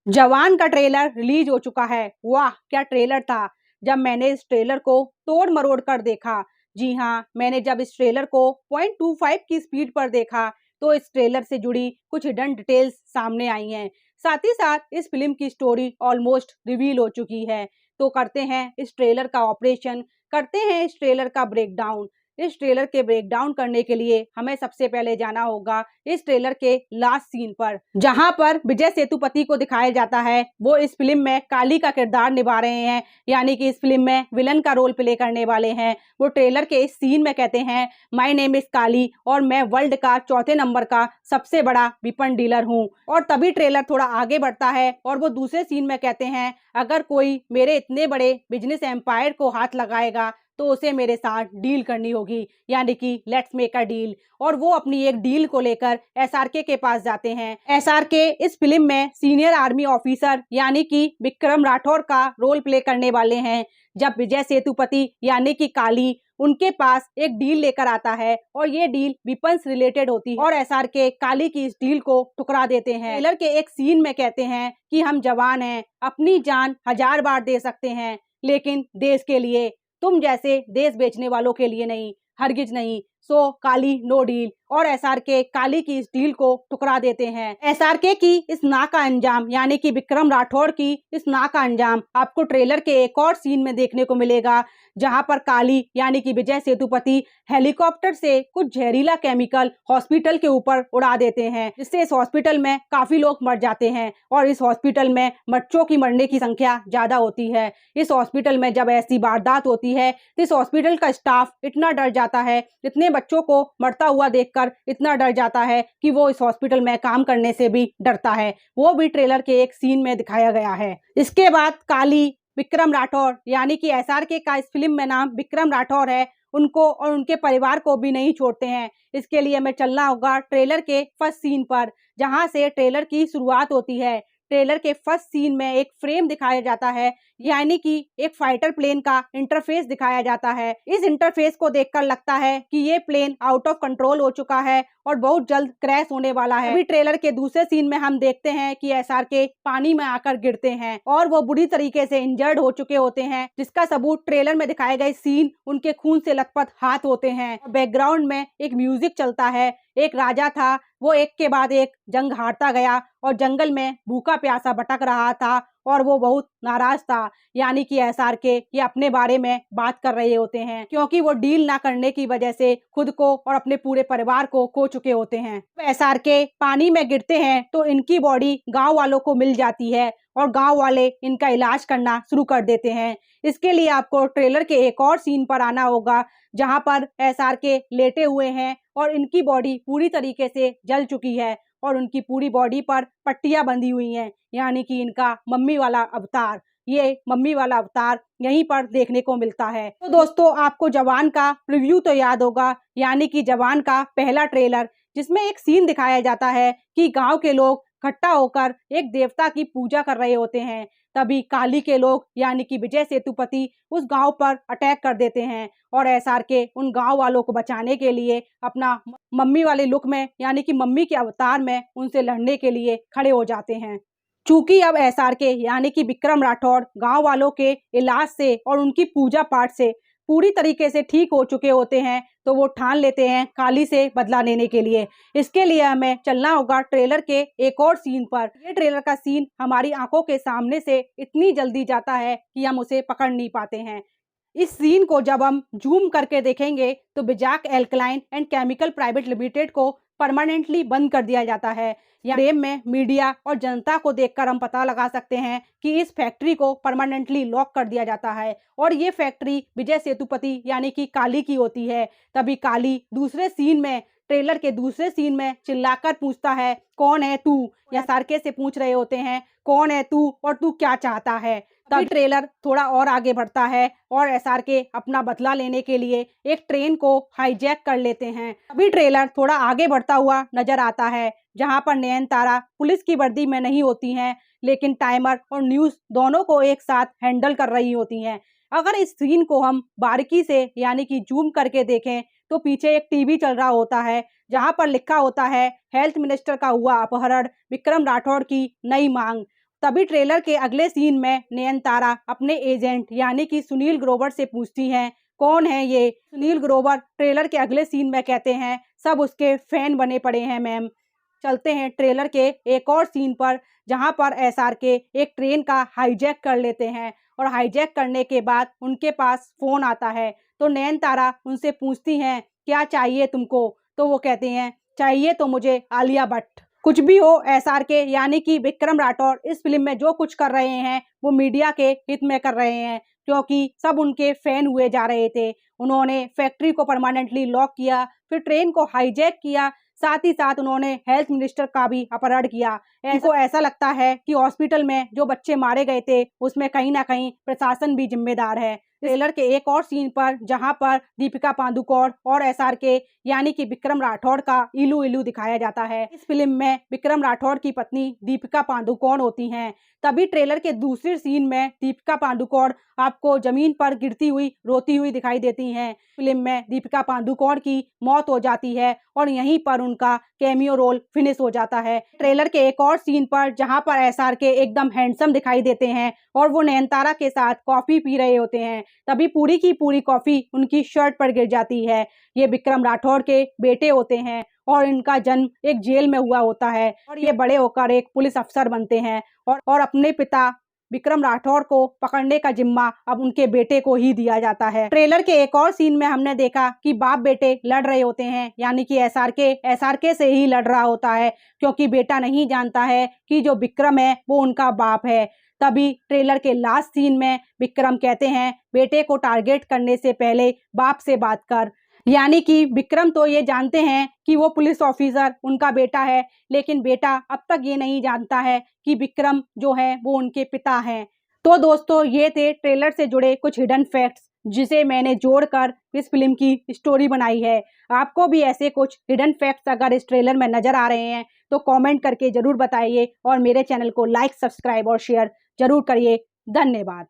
जवान का trailer release हो चुका है। वाह क्या ट्रेलर था। जब मैंने इस ट्रेलर को तोड़ मरोड़ कर देखा, जी हाँ, मैंने जब इस ट्रेलर को 0.25 की स्पीड पर देखा तो इस ट्रेलर से जुड़ी कुछ हिडन डिटेल्स सामने आई हैं। साथ ही साथ इस फिल्म की स्टोरी ऑलमोस्ट रिवील हो चुकी है। तो करते हैं इस ट्रेलर का ऑपरेशन, करते हैं इस ट्रेलर का ब्रेकडाउन। इस ट्रेलर के ब्रेकडाउन करने के लिए हमें सबसे पहले जाना होगा इस ट्रेलर के लास्ट सीन पर, जहां पर विजय सेतुपति को दिखाया जाता है वो इस फिल्म में काली का किरदार निभा रहे हैं, यानी कि इस फिल्म में विलन का रोल प्ले करने वाले हैं। वो ट्रेलर के इस सीन में कहते हैं, माय नेम इज काली और मैं वर्ल्ड का चौथे नंबर का सबसे बड़ा वेपन डीलर हूँ। और तभी ट्रेलर थोड़ा आगे बढ़ता है और वो दूसरे सीन में कहते हैं, अगर कोई मेरे इतने बड़े बिजनेस एम्पायर को हाथ लगाएगा तो उसे मेरे साथ डील करनी होगी, यानी कि लेट्स मेक अ डील। और वो अपनी एक डील को लेकर एसआरके के पास जाते हैं। एसआरके इस फिल्म में सीनियर आर्मी ऑफिसर यानी कि विक्रम राठौर का रोल प्ले करने वाले हैं। जब विजय सेतुपति यानी कि काली उनके पास एक डील लेकर आता है और ये डील वेपन्स रिलेटेड होती है और एसआरके काली की इस डील को ठुकरा देते हैं। ट्रेलर के एक सीन में कहते हैं कि हम जवान हैं, अपनी जान 1000 बार दे सकते हैं, लेकिन देश के लिए, तुम जैसे देश बेचने वालों के लिए नहीं, हरगिज नहीं। सो काली नो डील। और एसआरके काली की इस डील को ठुकरा देते हैं। एसआरके की इस ना का अंजाम यानी कि विक्रम राठौर की इस ना का अंजाम आपको ट्रेलर के एक और सीन में देखने को मिलेगा, जहां पर काली यानी कि विजय सेतुपति हेलीकॉप्टर से कुछ जहरीला केमिकल हॉस्पिटल के ऊपर उड़ा देते हैं, जिससे इस हॉस्पिटल में काफी लोग मर जाते हैं और इस हॉस्पिटल में बच्चों की मरने की संख्या ज्यादा होती है। इस हॉस्पिटल में जब ऐसी वारदात होती है तो इस हॉस्पिटल का स्टाफ इतना डर जाता है, इतने बच्चों को मरता हुआ देखकर इतना डर जाता है कि वो इस हॉस्पिटल में काम करने से भी डरता है। वो भी ट्रेलर के एक सीन में दिखाया गया है। इसके बाद काली विक्रम राठौर यानी कि एसआरके का इस फिल्म में नाम विक्रम राठौर है, उनको और उनके परिवार को भी नहीं छोड़ते हैं। इसके लिए हमें चलना होगा ट्रेलर के फर्स्ट सीन पर, जहां से ट्रेलर की शुरुआत होती है। ट्रेलर के फर्स्ट सीन में एक फ्रेम दिखाया जाता है, यानी कि एक फाइटर प्लेन का इंटरफेस दिखाया जाता है। इस इंटरफेस को देखकर लगता है कि ये प्लेन आउट ऑफ कंट्रोल हो चुका है और बहुत जल्द क्रैश होने वाला है। अभी ट्रेलर के दूसरे सीन में हम देखते हैं कि एसआरके पानी में आकर गिरते हैं और वो बुरी तरीके से इंजर्ड हो चुके होते हैं, जिसका सबूत ट्रेलर में दिखाए गए सीन उनके खून से लथपथ हाथ होते हैं। बैकग्राउंड में एक म्यूजिक चलता है। एक राजा था, वो एक के बाद एक जंग हारता गया और जंगल में भूखा प्यासा भटक रहा था और वो बहुत नाराज था, यानी कि एसआरके ये अपने बारे में बात कर रहे होते हैं, क्योंकि वो डील ना करने की वजह से खुद को और अपने पूरे परिवार को खो चुके होते हैं। एसआरके पानी में गिरते हैं तो इनकी बॉडी गांव वालों को मिल जाती है और गांव वाले इनका इलाज करना शुरू कर देते हैं। इसके लिए आपको ट्रेलर के एक और सीन पर आना होगा, जहां पर एसआरके लेटे हुए हैं और इनकी बॉडी पूरी तरीके से जल चुकी है और उनकी पूरी बॉडी पर पट्टियां बंधी हुई हैं, यानी कि इनका मम्मी वाला अवतार। ये मम्मी वाला अवतार यहीं पर देखने को मिलता है। तो दोस्तों, आपको जवान का रिव्यू तो याद होगा, यानी कि जवान का पहला ट्रेलर, जिसमें एक सीन दिखाया जाता है कि गांव के लोग इकट्ठा होकर एक देवता की पूजा कर रहे होते हैं। तभी काली के लोग यानी कि विजय सेतुपति उस गांव पर अटैक कर देते हैं और एसआरके उन गांव वालों को बचाने के लिए अपना मम्मी वाले लुक में यानी कि मम्मी के अवतार में उनसे लड़ने के लिए खड़े हो जाते हैं। चूंकि अब एसआरके यानी कि विक्रम राठौर गांव वालों के इलाज से और उनकी पूजा पाठ से पूरी तरीके से ठीक हो चुके होते हैं, तो वो ठान लेते हैं काली से बदला लेने के लिए। इसके लिए हमें चलना होगा ट्रेलर के एक और सीन पर। ये ट्रेलर का सीन हमारी आंखों के सामने से इतनी जल्दी जाता है कि हम उसे पकड़ नहीं पाते हैं। इस सीन को जब हम जूम करके देखेंगे तो Bijak alkaline and chemical private limited को परमानेंटली बंद कर दिया जाता है। या फ्रेम में मीडिया और जनता को देखकर हम पता लगा सकते हैं कि इस फैक्ट्री को परमानेंटली लॉक कर दिया जाता है और ये फैक्ट्री विजय सेतुपति यानी कि काली की होती है। तभी काली दूसरे सीन में, ट्रेलर के दूसरे सीन में चिल्लाकर पूछता है, कौन है तू? या सारके से पूछ रहे होते हैं, कौन है तू और तू क्या चाहता है? तभी ट्रेलर थोड़ा और आगे बढ़ता है और एसआरके अपना बदला लेने के लिए एक ट्रेन को हाईजैक कर लेते हैं। अभी ट्रेलर थोड़ा आगे बढ़ता हुआ नजर आता है, जहां पर नयनतारा पुलिस की वर्दी में नहीं होती हैं, लेकिन टाइमर और न्यूज़ दोनों को एक साथ हैंडल कर रही होती हैं। अगर इस सीन को हम बारीकी से यानी कि जूम करके देखें तो पीछे एक टीवी चल रहा होता है, जहां पर लिखा होता है, हेल्थ मिनिस्टर का हुआ अपहरण, विक्रम राठौड़ की नई मांग। तभी ट्रेलर के अगले सीन में नयनतारा अपने एजेंट यानी कि सुनील ग्रोवर से पूछती हैं, कौन है ये? सुनील ग्रोवर ट्रेलर के अगले सीन में कहते हैं, सब उसके फैन बने पड़े हैं मैम। चलते हैं ट्रेलर के एक और सीन पर, जहां पर एसआरके एक ट्रेन का हाईजैक कर लेते हैं और हाईजैक करने के बाद उनके पास फोन आता है। तो नयनतारा उनसे पूछती हैं, क्या चाहिए तुमको? तो वो कहते हैं, चाहिए तो मुझे आलिया भट्ट। कुछ भी हो, एसआरके यानी कि विक्रम राठौर इस फिल्म में जो कुछ कर रहे हैं वो मीडिया के हित में कर रहे हैं, क्योंकि सब उनके फैन हुए जा रहे थे। उन्होंने फैक्ट्री को परमानेंटली लॉक किया, फिर ट्रेन को हाईजैक किया, साथ ही साथ उन्होंने हेल्थ मिनिस्टर का भी अपहरण किया। इनको ऐसा लगता है कि हॉस्पिटल में जो बच्चे मारे गए थे उसमें कहीं ना कहीं प्रशासन भी जिम्मेदार है। ट्रेलर के एक और सीन पर, जहां पर दीपिका पादुकोण और एसआरके यानी कि विक्रम राठौड़ का इलू इलू दिखाया जाता है। इस फिल्म में विक्रम राठौड़ की पत्नी दीपिका पादुकोण होती हैं। तभी ट्रेलर के दूसरे सीन में दीपिका पादुकोण आपको जमीन पर गिरती हुई रोती हुई दिखाई देती हैं। फिल्म में दीपिका पादुकोण की मौत हो जाती है और यहीं पर उनका कैमियो रोल फिनिश हो जाता है। ट्रेलर के एक और सीन पर, जहां पर एसआरके एकदम हैंडसम दिखाई देते हैं और वो नयनतारा के साथ कॉफी पी रहे होते हैं, तभी पूरी की पूरी कॉफी उनकी शर्ट पर गिर जाती है। ये विक्रम राठौड़ के बेटे होते हैं और इनका जन्म एक जेल में हुआ होता है और ये बड़े होकर एक पुलिस अफसर बनते हैं और अपने पिता विक्रम राठौड़ को पकड़ने का जिम्मा अब उनके बेटे को ही दिया जाता है। ट्रेलर के एक और सीन में हमने देखा कि बाप बेटे लड़ रहे होते हैं, यानी कि एसआरके से ही लड़ रहा होता है, क्योंकि बेटा नहीं जानता है कि जो विक्रम है वो उनका बाप है। तभी ट्रेलर के लास्ट सीन में विक्रम कहते हैं, बेटे को टारगेट करने से पहले बाप से बात कर। यानी कि विक्रम तो ये जानते हैं कि वो पुलिस ऑफिसर उनका बेटा है, लेकिन बेटा अब तक ये नहीं जानता है कि विक्रम जो है वो उनके पिता हैं। तो दोस्तों, ये थे ट्रेलर से जुड़े कुछ हिडन फैक्ट्स जिसे मैंने जोड़कर इस फिल्म की स्टोरी बनाई है। आपको भी ऐसे कुछ हिडन फैक्ट्स अगर इस ट्रेलर में नजर आ रहे हैं तो कमेंट करके जरूर बताइए और मेरे चैनल को लाइक, सब्सक्राइब और शेयर जरूर करिए। धन्यवाद।